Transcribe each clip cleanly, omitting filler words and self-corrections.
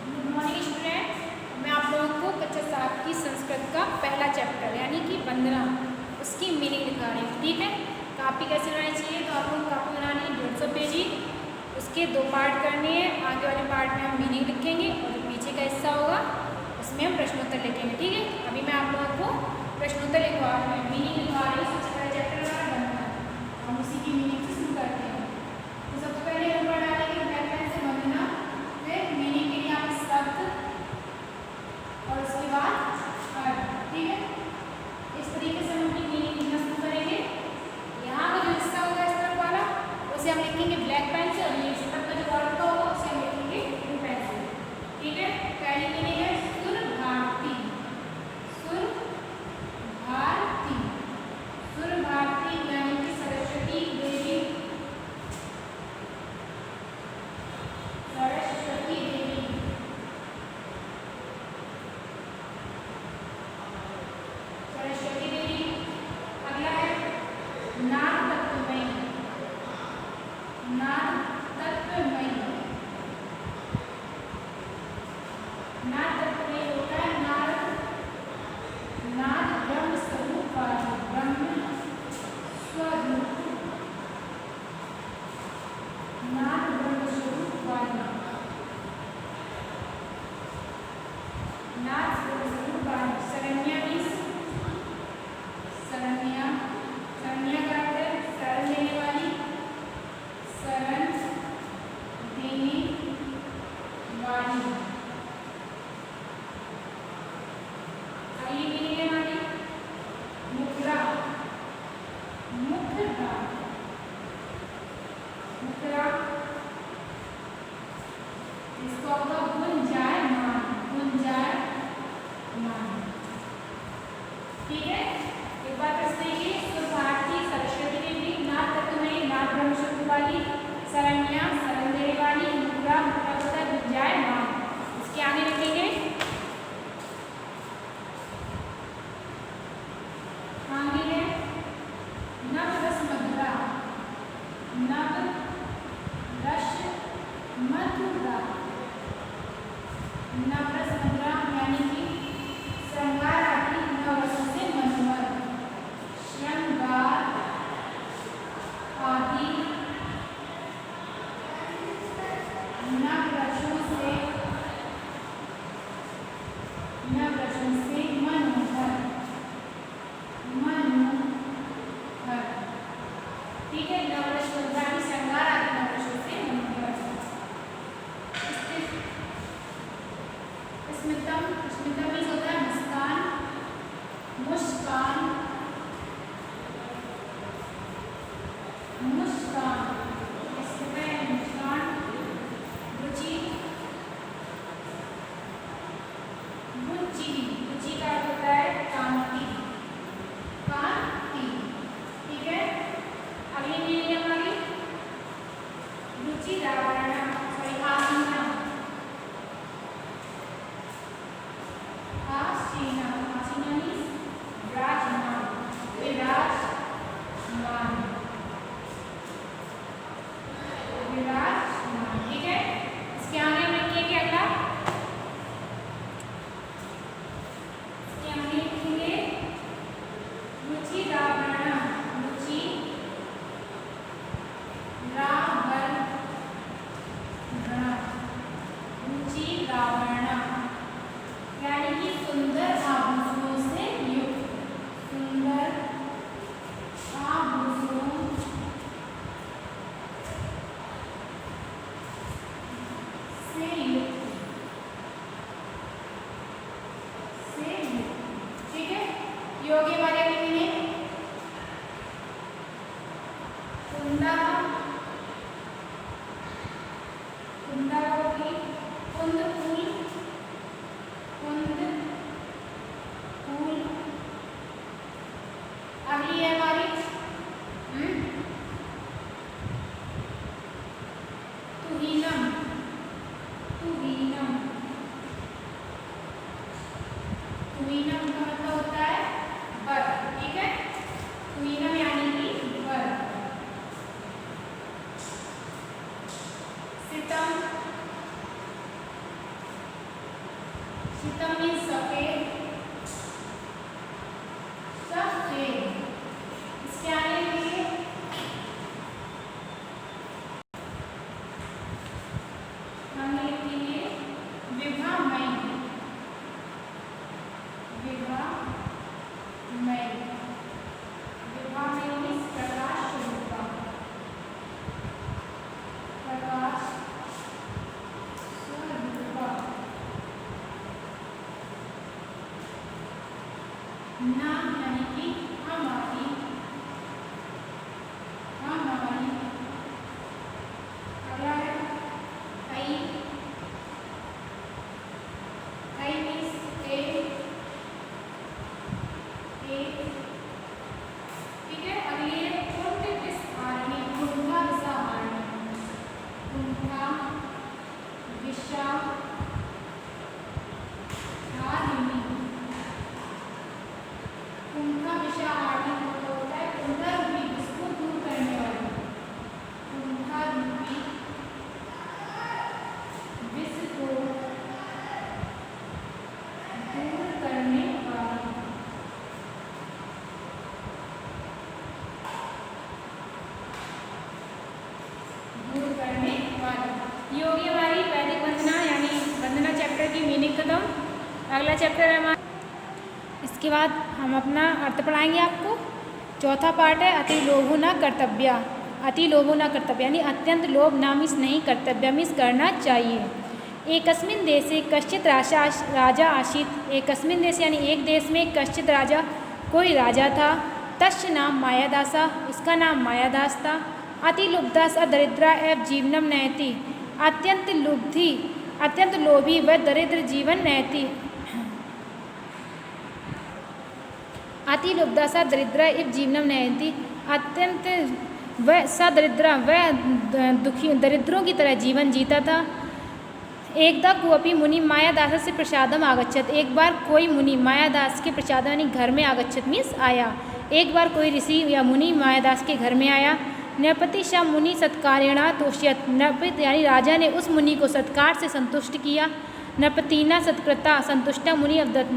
Good morning student. मैं आप लोगों को कक्षा 7 की संस्कृत का पहला चैप्टर यानी कि वंदना उसकी मीनिंग दिखा रही हूँ। ठीक है, कापी कैसे बनानी चाहिए? तो आप लोग कापी बनानी है 150 पेज की, उसके 2 पार्ट करने हैं। आगे वाले पार्ट में हम मीनिंग लिखेंगे और जो पीछे का हिस्सा होगा उसमें हम प्रश्नोत्तर लिखेंगे। ठीक है, अभी मैं आप लोगों को प्रश्नोत्तर लिखवा रही हूँ, मीनिंग लिखवा रही हूँ। सबसे पहले चैप्टर हमारा वंदना, हम उसी की मीनिंग से शुरू करते हैं। तो सबसे पहले हम पढ़ डालेंगे ब्लैक पेन से वंदना, फिर मीनिंग के लिए आप शब्द और उसके बाद अर्थ। ठीक है, इस तरीके से हम अपनी मीनिंग लिखना शुरू करेंगे। यहाँ का जो हिस्सा होगा इस तरफ वाला उसे हम लिखेंगे ब्लैक पेन से, और ये इस तरफ का जो अर्थ का होगा उसे हम लिखेंगे ब्लू पेन से। ठीक है, पहली मीनिंग है सुर भारती। सुर भारती, सुर भारती यानी कि सरस्वती देवी, सरस्वती देवी। सरस्वती देवी। अगला है नाद तत्वमयी। नाद तत्वमयी, नाद तत्वमयी होता है नाद, नाद ब्रह्म स्वरूप वाली, ब्रह्म स्वरूप, नाद ब्रह्म स्वरूप वाली, नाद ब्रह्म स्वरूप वाली। शरण्या मीन्स शरण्या, शरण्या का अर्थ है शरण देने वाली, शरण देने वाली। अगली मीनिंग है हमारी मुखरा। मुखरा, मुखरा इसको होगा गुंजायमान, गुंजायमान। ठीक है, एक बार प्रश्न देखिए। सुर भारती, सरस्वती देवी, नाद तत्वमयी, नाद ब्रह्म स्वरूप वाली, शरण्या शरण देने वाली, मुखरा मुखरा होता है गुंजायमान। इसके आगे लिखेंगे आगे है नव रस मधुरा। नव रस मधुरा, नव रस मधुरा यानी कि श्रृंगार आदि नव रसों से मनोहर, श्रृंगार आदि नव रसों से, नव रसों से मनोहर, मनोहर। ठीक है, नव रस मधुरा की श्रृंगार आदि नव रसों से मनोहर। स्मितम, स्मितम मीन्स होता है मुस्कान, मुस्कान, मुस्कान, इसमें मुस्कान। रुचि, रुचि, रुचि का अर्थ होता है कांति, कांति। ठीक है, अगली मीनिंग है हमारी रुचि रावणा, सॉरी आसीना, आसीना, आसीना मीन्स विराजमान, विराजमान, विराजमान। ठीक है, इसके आगे हम लिखेंगे अगला, इसके आगे लिखेंगे रुचि रावणा, रुचि रावणा, रुचि रावणा यानी कि सुंदर आभूषणों से युक्त, सुंदर आभूषणों से युक्त, से युक्त। ठीक है, योगी हमारे अगली मीनिंग कुंदा, कुंदा होगी कुंद फूल, कुंद फूल। अगली है हमारी तुहीनम, तुहीनम, तुहीनम का मतलब होता है वर। ठीक है, तुहीनम यानी कि वर। सितम, शीतम मीन्स सफेद, सफेद। इसके आगे देखिए हम लिखेंगे विभामय, विभामय, विभामय मीन्स प्रकाश स्वरूप, प्रकाश स्वरूप। नाम यानी कि हमारी, हमारी। अगला है आई, आई मीन्स एक, ठीक है। अगली है कुंठ विषहारिणी, कुंठा विषहारिणी, कुंठा विषहारिणी। कुंठा विषहारिणी मतलब होता है कुंठा रूपी विष को दूर करने वाली, कुंठा रूपी विष को दूर करने वाली। दूर करने वाली। ये होगी हमारी वैदिक वंदना यानी वंदना चैप्टर की मीनिंग खत्म। अगला चैप्टर है हमारा, इसके बाद हम अपना अर्थ पढ़ाएंगे आपको। चौथा पार्ट है अति लोभो न कर्तव्य। अति लोभो न कर्तव्य यानी अत्यंत लोभ ना मीन्स नहीं, कर्तव्य मीन्स करना चाहिए। एकस्मिन् देशे कश्चित् राजा आसीत्। एकस्मिन् देश यानी एक देश में कश्चित् राजा, कोई राजा था। तस्य नाम मायादासा, उसका नाम मायादास था। अति लुब्धा स दरिद्रा एवं जीवनम नयति। अत्यंत लोभी व दरिद्र जीवन नयति। अति लुब्धा सा दरिद्रा एवं जीवनम नयति। अत्यंत वह सदरिद्रा वह दुखी दरिद्रों की तरह जीवन जीता था। एकदा कोऽपि मुनि मायादास से प्रसादम आगच्छत। एक बार कोई मुनि मायादास के प्रसाद यानी घर में आगच्छत मीन्स आया। एक बार कोई ऋषि या मुनि मायादास के घर में आया। नृपति सा मुनि सत्कारेण तोष्यत। नृपति यानी राजा ने उस मुनि को सत्कार से संतुष्ट किया। नृपतिना सत्कृता संतुष्टा मुनि अवदत्।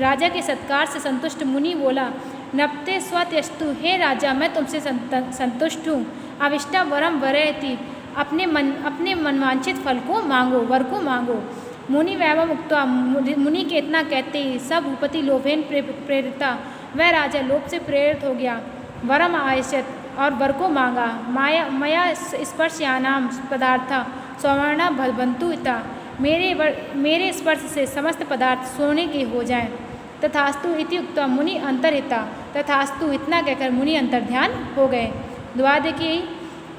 राजा के सत्कार से संतुष्ट मुनि बोला, नृपते स्वत्यस्तु, हे राजा मैं तुमसे संतुष्ट हूँ। अविष्टा वरम वरयति, अपने मनवांछित फल को मांगो, वर को मांगो। मुनि वैवम उक्त्वा, मुनि के इतना कहते ही सब भूपति लोभेन प्रेरिता, वह राजा लोभ से प्रेरित हो गया। वरम आयशत और वर को मांगा। मया स्पर्शयानाम पदार्था सवर्णा भवन्तु इता, मेरे स्पर्श से समस्त पदार्थ सोने के हो जाएं। तथास्तु इति उक्त्वा मुनि अंतर्हिता, तथास्तु इतना कहकर मुनि अंतर्ध्यान हो गए। दुआ देखिए,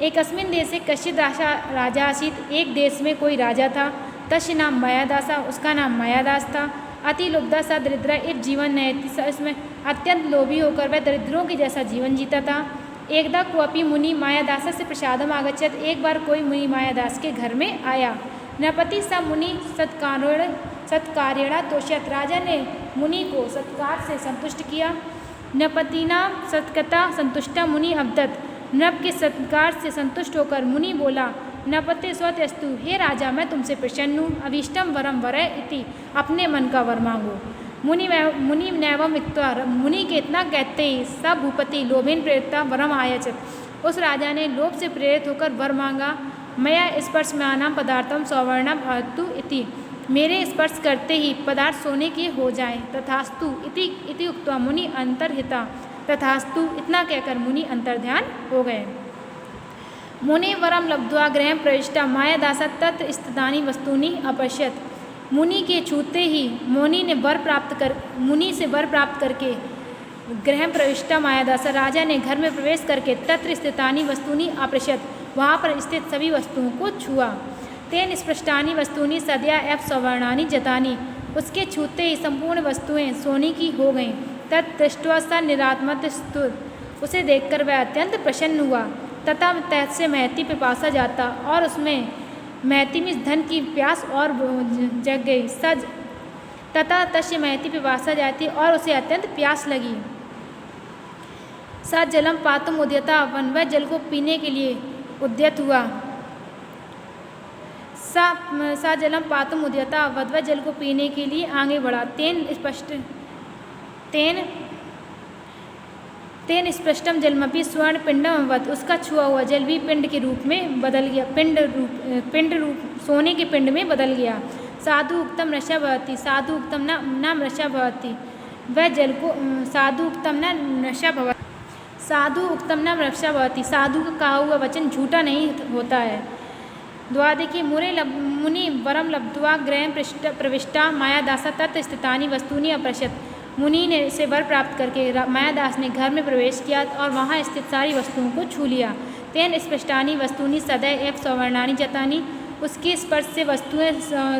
एकस्मिन् देशे कश्चित् राजा आसीत्। एक देश में कोई राजा था। तस्य नाम मायादासा, उसका नाम मायादास था। अति लुब्धा सा दरिद्रा एक जीवन नयति, इसमें अत्यंत लोभी होकर वह दरिद्रों के जैसा जीवन जीता था। एकदा कोऽपि मुनि मायादास से प्रसादम आगच्छत। एक बार कोई मुनि मायादास के घर में आया। नृपति सा मुनि सत्कारेण तोष्यत। राजा ने मुनि को सत्कार से संतुष्ट किया। नृपतिना सत्कृता संतुष्टा मुनि अवदत्। नृप के सत्कार से संतुष्ट होकर मुनि बोला, नृपते स्वत्यस्तु, हे राजा मैं तुमसे प्रसन्न हूँ। अभीष्टम वरम वरय इति, अपने मन का वर मांगो। मुनि नैवम उक्त्वा, मुनि के इतना कहते ही सब भूपति लोभेन प्रेरिता वरम आयचत। उस राजा ने लोभ से प्रेरित होकर वर मांगा। मया स्पर्शमानां पदार्थम सवर्णम भवतु इति, मेरे स्पर्श करते ही पदार्थ सोने के हो जाएं। तथास्तु इति उक्त्वा मुनि अंतर्हिता, तथास्तु इतना कहकर मुनि अंतर्ध्यान हो गए। मुनि वरम लब्ध्वा गृहं प्रविष्टा मायादासा तत्र स्थितानि वस्तूनि अपश्यत। मुनि के छूते ही मुनि से वर प्राप्त करके गृह प्रविष्टा मायादासा, राजा ने घर में प्रवेश करके तत्र स्थितानि वस्तूनि अपश्यत, वहाँ पर स्थित सभी वस्तुओं को छुआ। तेन स्पृष्टानि वस्तूनि सद्या एव सवर्णानि जतानि, उसके छूते ही संपूर्ण वस्तुएं सोने की हो गईं। तत्दृष्ट्वा स निरात्मत स्तुत, उसे देखकर वह अत्यंत प्रसन्न हुआ। तथा तस्य महती पिपासा जाता, और उसमें महती में धन की प्यास और जग गई। तथा तस्य महती पिपासा जाती और उसे अत्यंत प्यास लगी। स जलम पातुम उद्यता, वह जल को पीने के लिए उद्यत हुआ। स सा जलम पातुम उद्यता, वध जल को पीने के लिए आगे बढ़ा। तेन स्पष्टम जलमपि स्वर्ण पिंडम वत, उसका छुआ हुआ जल भी पिंड के रूप में बदल गया, पिंड रूप सोने के पिंड में बदल गया। साधु उक्तम नशा भवती, साधु उक्तम नाम नशा भवती, वह जल को साधु उक्तम न नशा भवती, साधु उक्तम नाम नशा भवती, साधु का कहा हुआ वचन झूठा नहीं होता है। द्वा देखिए, मुनि वरम लब्ध्वा गृहं प्रविष्टा मायादासा तत् स्थितानि वस्तूनि अपश्यत्, मुनि ने से वर प्राप्त करके मायादास ने घर में प्रवेश किया और वहाँ स्थित सारी वस्तुओं को छू लिया। तेन स्पष्टानि वस्तुनि सदैव एवं सवर्णानि जातानि, उसके स्पर्श से वस्तुएं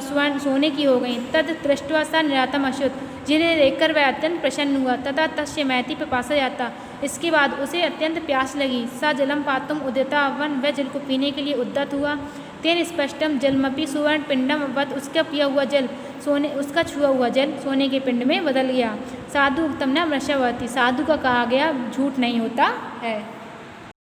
स्वर्ण सोने की हो गईं। तद दृष्ट्वा सा निरातम अश्रुत, जिन्हें देखकर वह अत्यंत प्रसन्न हुआ। तथा तस्य महति पिपासा जाता, इसके बाद उसे अत्यंत प्यास लगी। सा जलम पातुम उद्यता, वह जल को पीने के लिए उद्यत हुआ। तेन स्पष्टम जलमपि सुवर्ण पिंडम वत, उसका पिया हुआ जल सोने, उसका छुआ हुआ जल सोने के पिंड में बदल गया। साधु उक्तम न नशा भवती, साधु का कहा गया झूठ नहीं होता है।